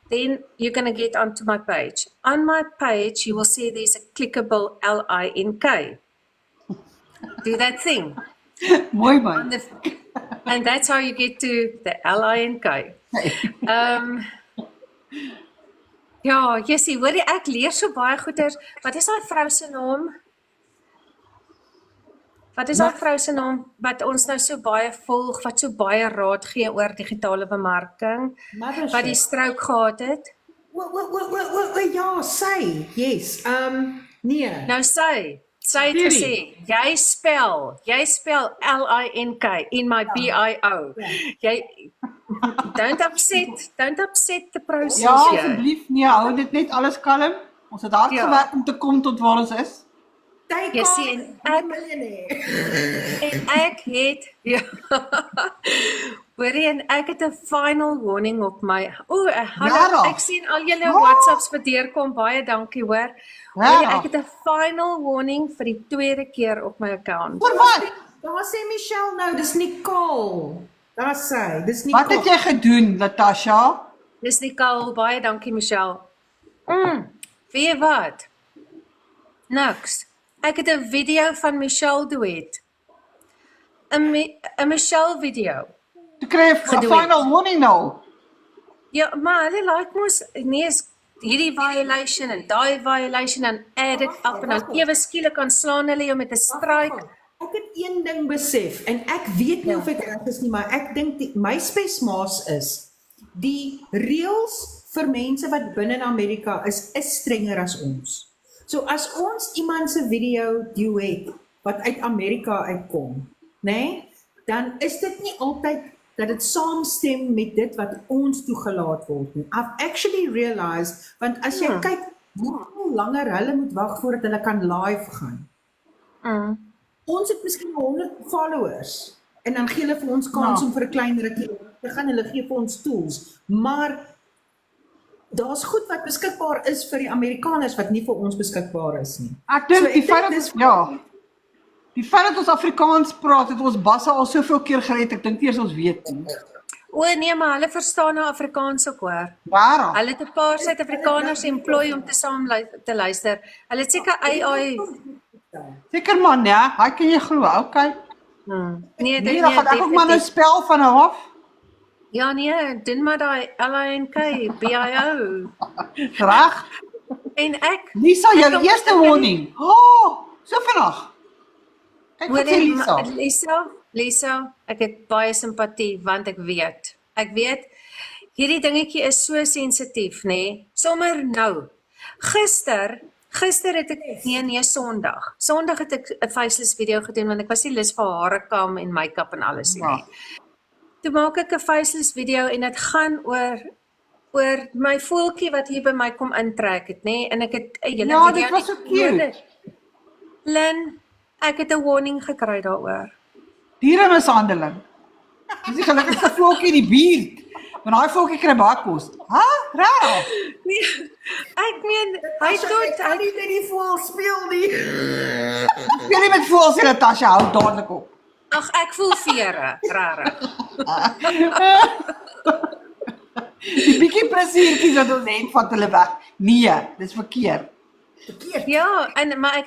then you're going to get onto my page. On my page, you will see there's a clickable LINK. Do that thing. Mooi man. And that's how you get to the LINK. Ja, Jessie, hoor jy, ek leer so baie goeders. Wat is daai vrou se naam? Wat is daai vrou se naam wat ons nou so baie volg, wat so baie raad gee oor digitale bemarking, wat die stroke gehad het? Ja, sy, yes. Nee. Nou sy het gesê, jy spel LINK in my BIO. Jy don't upset the process. Ja, asseblief, nee, hou dit net alles kalm. Ons het hard gewerk om te kom tot waar ons is. Jy sien, en ek het, ja, hoorie, en ek het 'n final warning op my, hallo, ek sien al julle WhatsApps wat deurkom, baie dankie hoor. Hoorie, ek het 'n final warning vir die tweede keer op my account. Voor wat? Daar sê Michelle nou, dis Nicole. Daar sê, dis Nicole. Wat het jy gedoen, Natasha? Dis Nicole, baie dankie Michelle. Weet jy wat? Niks. Ek het 'n video van Michelle duet. 'n Michelle video. Jy kry 'n final warning nou. Ja, maar hulle like mos, nee, is hierdie violation en daai violation en add it up en dan ewe skielik kan slaan hulle jou met 'n strike. Ek het een ding besef en ek weet nie of ek reg is nie, maar ek dink my spesmaas is die reëls vir mense wat binne in Amerika is strenger as ons. So as ons iemand se video duet wat uit Amerika uitkom, nê, dan is dit nie altyd dat dit saamstem met dit wat ons toegelaat word nie. I've actually realized, want as jy kyk hoe langer hulle moet wag voordat hulle kan live gaan. Ons het miskien 100 followers en dan gee hulle vir ons kans om vir 'n klein rukkie te gaan, hulle gee vir ons tools, maar daar's goed wat beskikbaar is vir die Amerikaners wat nie vir ons beskikbaar is nie. Ek dink die feit dat ons Afrikaans praat, het ons basse al soveel keer gered, ek dink nie eens ons weet nie. Nee, maar hulle verstaan nou Afrikaans ook hoor. Waarom? Hulle het 'n paar Suid-Afrikaners employ om te saam te luister. Hulle het seker AI. Seker man, ja, hy kan jy glo, okay. Nee, dan gaan ek ook maar 'n spel van nou af. Ja nee, doen maar daai LINK, BIO. Reg? En ek Lisa, jou eerste warning. So vinnig. Kyk wat sê Lisa, ek het baie simpatie want ek weet hierdie dingetjie is so sensitief, nê? Sommer nou. Gister het ek Sondag. Sondag het ek 'n faceless video gedoen want ek was nie lus vir hare kam en make-up en alles nie. Toe maak ek 'n faceless video en dit gaan oor my voeltjie wat hier by my kom intrek het, nê? En ek het 'n hele video. Dit was so cute. Lynn, ek het 'n warning gekry daaroor. Dieremishandeling. Dis nie gelukkig voeltjie in die buurt. Want daai voeltjie kry baie kos. Raar. Nee, ek meen, hy nie met die voël speel nie. Speel nie met voëls, Natasha, hou dadelik op. Ag, ek voel vere, rarig. Die bietjie plesiertjies wat ons het vat hulle weg. Nee, dis verkeerd. Ja, maar ek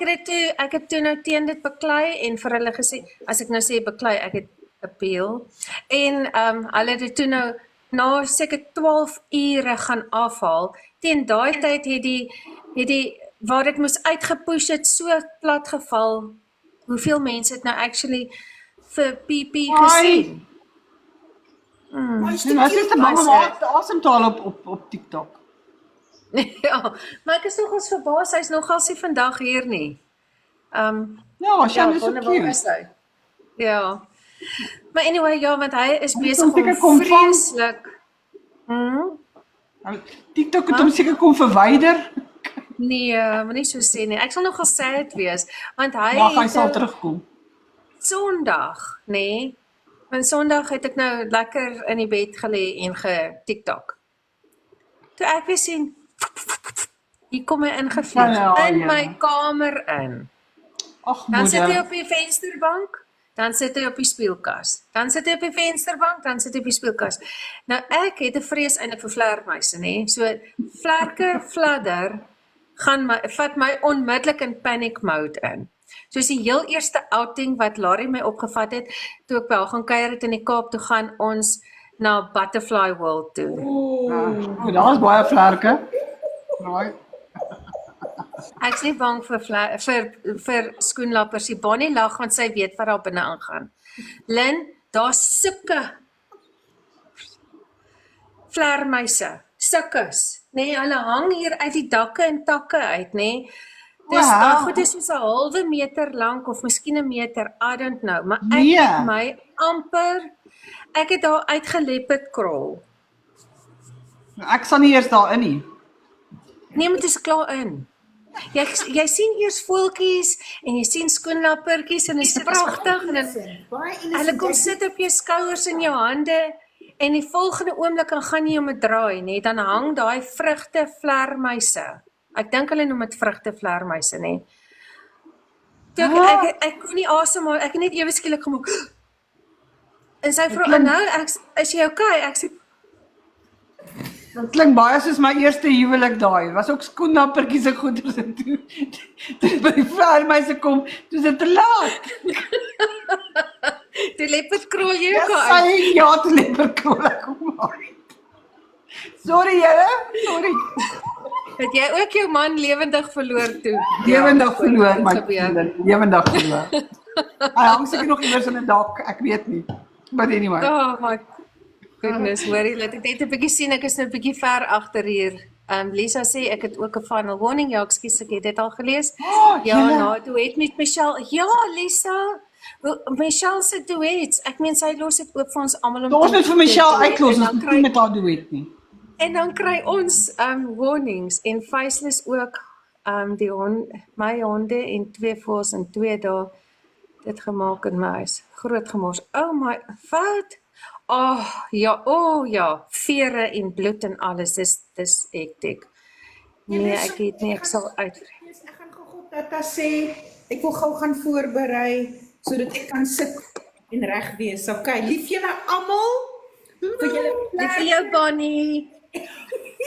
het toe nou teen dit beklei en vir hulle gesê, as ek nou sê beklei, ek het appeal. En hulle het dit toe nou na seker 12 ure gaan afhaal. Teen daai tyd het die waar dit moes uitgepush het so plat geval. Hoeveel mense het nou actually vir PP gesien? Dit is te bang om asem te haal op TikTok. Ja, maar ek is nogals verbaas, hy's nogals nie vandag hier nie. Sy is so cute. Ja. Maar anyway, ja, want hy is besig om vreeslik. TikTok het hom seker kom verwyder. Nee, maar nie so sê nie. Ek sal nogal sad wees, want hy sal terugkom. Sondag, nê? Want Sondag het ek nou lekker in die bed gelê en TikTok. Toe ek weer sien, hier kom hy ingevlieg in my kamer in. Dan sit hy op die vensterbank, dan sit hy op die speelkas. Dan sit hy op die vensterbank, dan sit hy op die speelkas. Nou ek het 'n vrees eintlik vir vlermuise, nê? So vlerke fladder vat my onmiddellik in panic mode in. Soos die heel eerste outing wat Larry my opgevat het, toe ek by haar gaan kuier het in die Kaap, toe gaan ons na Butterfly World toe. Daar is baie vlerke. Ek's nie bang vir skoenlappers. Die Bonnie lag want sy weet wat daar binne aangaan. Lynn, daar's sulke vlermuise, sukkes, nee, hulle hang hier uit die dakke en takke uit, nee. Dis goed, dis soos 'n halwe meter lank of miskien 'n meter, I don't know, maar ek het daar uitgeleperd krol. Ek sal nie eers daarin nie. Nee, maar dit is klaar in. Jy sien eers voeltjies en jy sien skoenlappertjies en dit is pragtig en hulle kom sit op jou skouers en jou hande en die volgende oomblik dan gaan jy om 'n draai, nee, dan hang daai vrugte vlermuise. Ek dink hulle noem dit vrugte vlermuise, nee. Ek kon nie asemhaal, ek het net ewe skielik gemaak. En sy vra, nou, is jy okay? Ek sê Dit klink baie soos my eerste huwelik daai. Was ook skoenlappertjies en goeders en toe by die vlermuise kom, toe is dit te laat. Toe leopardkrol jy ook al uit. Ja, toe leopardkrol ek kom uit. Sorry julle, sorry. Het jy ook jou man lewendig verloor toe? Lewendig verloor, my vriendin. Lewendig verloor. Hy hang seker nog iewers in 'n dak, ek weet nie. But anyway. Oh my goodness, hoorie, laat ek net 'n bietjie sien, ek is nou 'n bietjie ver agter hier. Lisa sê ek het ook 'n final warning. Ja, ekskuus, ek het dit al gelees. Ja, duet met Michelle. Ja, Lisa. Michelle se duet. Ek meen sy los dit oop vir ons almal om. Ons moet vir Michelle uitlos, ons moet nie met haar duet nie. En dan kry ons warnings en Faceless ook my honde en 2 voels en 2 dae dit gemaak in my huis. Groot gemors. Oh my, wat? Ja, vere en bloed en alles, dis hektiek. Nee, ek weet nie, ek sal uit. Ek gaan gou Tata sê, ek wil gou gaan voorberei, sodat ek kan sit en reg wees. Okay, lief julle almal. Lief vir jou Bonnie.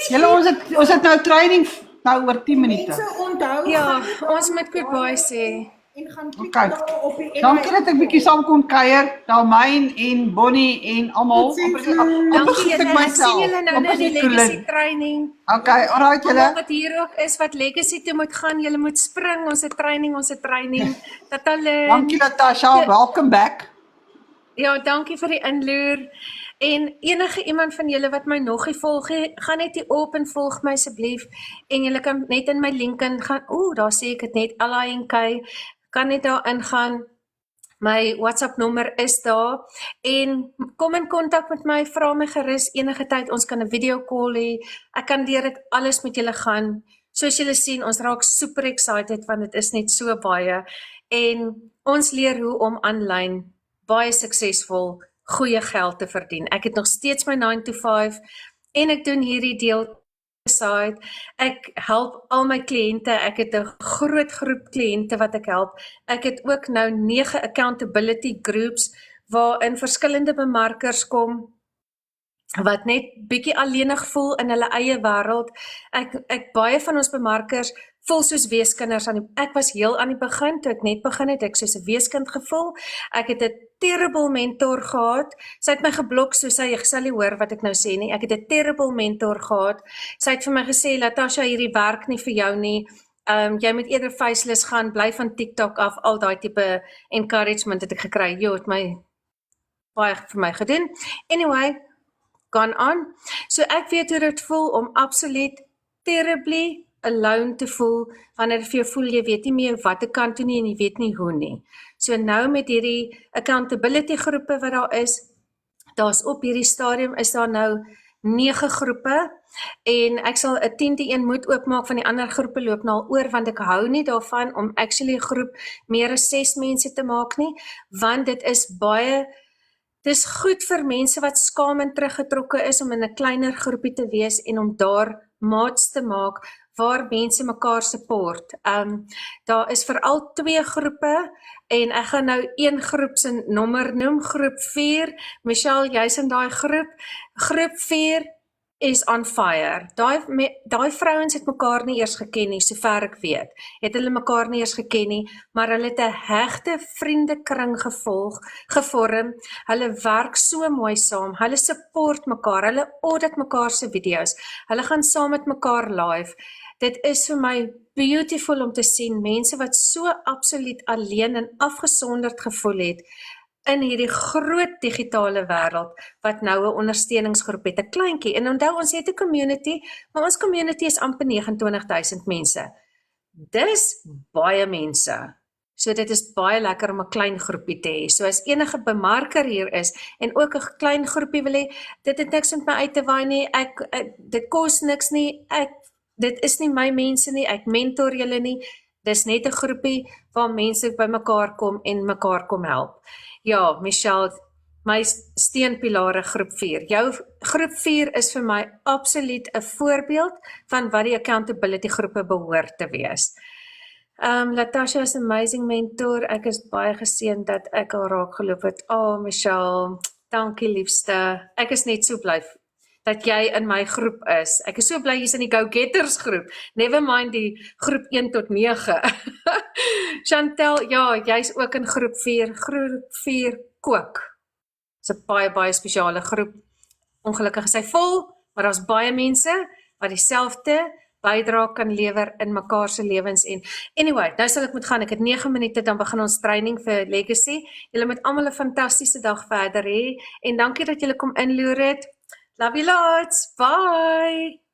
Julle ons het nou training nou oor 10 minute. Mense onthou. Ja, ons moet goodbye sê. En gaan klik daar op die dankie dat ek bietjie saam kon kuier, Dalmyn en Bonnie en almal. Dankie julle, ek sien julle nou in die legacy training. Okay, alright julle. Wat hier ook is wat legacy toe moet gaan, julle moet spring, ons het training. Dankie Natasha, welcome back. Ja, dankie vir die inloer. En enige iemand van julle wat my nog nie volg, gaan net hier op en volg my asseblief. En julle kan net in my link gaan. Daar sê ek dit net, LINK, kan net daar ingaan. My WhatsApp nommer is daar. En kom in kontak met my, vra my gerus enige tyd, ons kan 'n video call hê. Ek kan deur dit alles met julle gaan. Soos julle sien, ons raak super excited want dit is net so baie. En ons leer hoe om aanlyn baie suksesvol goeie geld te verdien. Ek het nog steeds my 9 to 5 en ek doen hierdie deel side. Ek help al my kliënte. Ek het 'n groot groep kliënte wat ek help. Ek het ook nou 9 accountability groups waarin verskillende bemarkers kom wat net bietjie alleenig voel in hulle eie wêreld. Ek baie van ons bemarkers voel soos weeskinders ek was heel aan die begin, toe ek net begin het, ek soos 'n weeskind gevoel. Ek het 'n terrible mentor gehad. Sy het my geblok, so sy sal nie hoor wat ek nou sê nie. Ek het 'n terrible mentor gehad. Sy het vir my gesê, Natasha, hierdie werk nie vir jou nie. Jy moet eerder Faceless gaan, bly van TikTok af, al daai tipe encouragement het ek gekry. Jo, het my baie vir my gedoen. Anyway, gone on. So ek weet hoe dit voel om absoluut terribly alone te voel, wanneer vir jou voel, jy weet nie meer wat te kan doen nie en jy weet nie hoe nie. So nou met hierdie accountability groepe wat daar is, daar's op hierdie stadium is daar nou 9 groepe en ek sal 'n 10-1 moet oopmaak van die ander groepe loop nou al oor, want ek hou nie daarvan om actually 'n groep meer as 6 mense te maak nie, want dit is dis goed vir mense wat skaam en teruggetrokke is om in 'n kleiner groepie te wees en om daar maats te maak waar mense mekaar support. Daar is veral 2 groepe en ek gaan nou een groep se nommer noem, groep 4. Michelle, jy's in daai groep. Groep 4 is on fire. Daai vrouens het mekaar nie eers geken nie, sover ek weet. Het hulle mekaar nie eers geken nie, maar hulle het 'n hegte vriendekring gevorm. Hulle werk so mooi saam. Hulle support mekaar. Hulle audit mekaar se video's. Hulle gaan saam met mekaar live. Dit is vir my beautiful om te sien, mense wat so absoluut alleen en afgesonderd gevoel het, in hierdie groot digitale wêreld, wat nou 'n ondersteuningsgroep het, 'n kleintjie, en onthou, ons het 'n community, maar ons community is amper 29,000 mense. Dis baie mense. So dit is baie lekker om 'n klein groepie te hê. So as enige bemarker hier is, en ook 'n klein groepie wil hê, dit het niks met my uit te waai nie, dit kos niks nie, dit is nie my mense nie, ek mentor julle nie, dis net 'n groepie waar mense by mekaar kom en mekaar kom help. Ja, Michelle, my steunpilare groep 4. Jou groep 4 is vir my absoluut 'n voorbeeld van wat die accountability groepe behoort te wees. Latasha is 'n amazing mentor. Ek is baie geseënd dat ek haar raak geloop het. Michelle, dankie liefste. Ek is net so bly dat jy in my groep is. Ek is so bly jy's in die Go-Getters groep. Never mind die groep 1 tot 9. Chantel, ja, jy's ook in groep 4. Groep 4 kook. Dis 'n baie spesiale groep. Ongelukkig is hy vol, maar daar's baie mense wat dieselfde bydra kan lewer in mekaar se lewens. En anyway, nou sal ek moet gaan. Ek het 9 minute, dan begin ons training vir Legacy. Julle moet almal 'n fantastiese dag verder hê, en dankie dat julle kom inloer het. Love you lots. Bye.